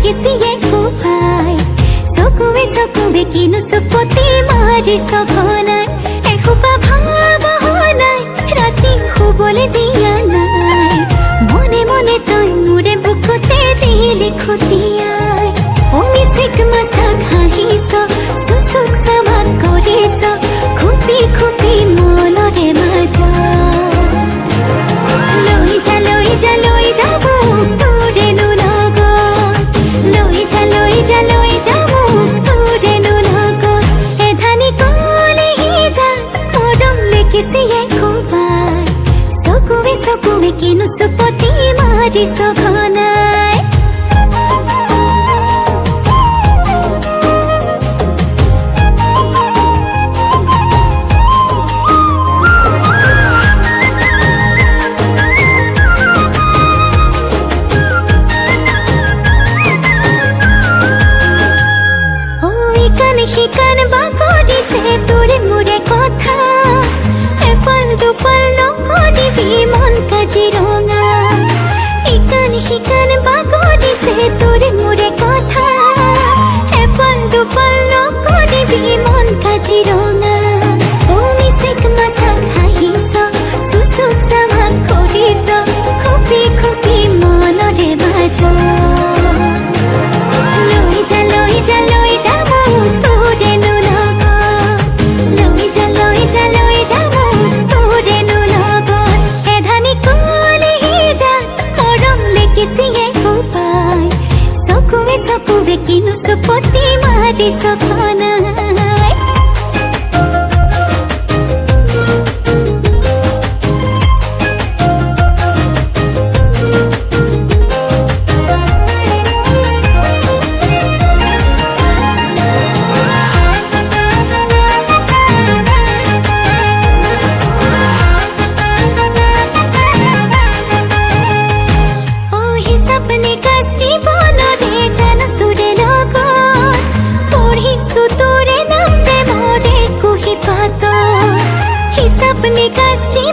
লেগেছিয়ে কোপাই চকুৱে কিনো চুপতি মাৰি সঘনাই এসোপা ভাবনাই ৰাতি শুবলে দিয়া নাই মনে মনে তই মোৰে বুকুতে দিলি খুটিয়াই অমিচিক মাছাক হাঁহিছ চুচুক চামাক কৰিছ খুপি খুপি মনৰে মাজত লৈ যা মোক তোৰেনো লগত লৈ যা মোক তোৰেনো লগত এধানি কলেহি যা মৰম লেগিছিয়ে কোবাই চকুৱে কিনো চুপতি মাৰি সঘনাই শিকান বাকৰিছে তোৰে মোৰে কথা এফাল দুফাল নকৰিবি মন কাজিৰঙা শিকান বাকৰিছে তোৰে মোৰে কথা এফাল দুফাল নকৰিবি মন কাজিৰঙা অমিচিক মাছাক হাঁহিছ চুচুক চামাক কৰিছ খুপি খুপি মনৰে মাজত লৈ যা মোক তোৰেনো লগত লৈ যা মোক তোৰেনো লগত এধানি কলেহি যা মৰম লেগিছিয়ে কোবাই চকুৱে কিনো চুপতি মাৰি সঘনাই अपने कष्टी बोलरे जान तुरे लगन पढ़िसु तोरे नाम दे मोरे कुहि पात हिसाब निकासी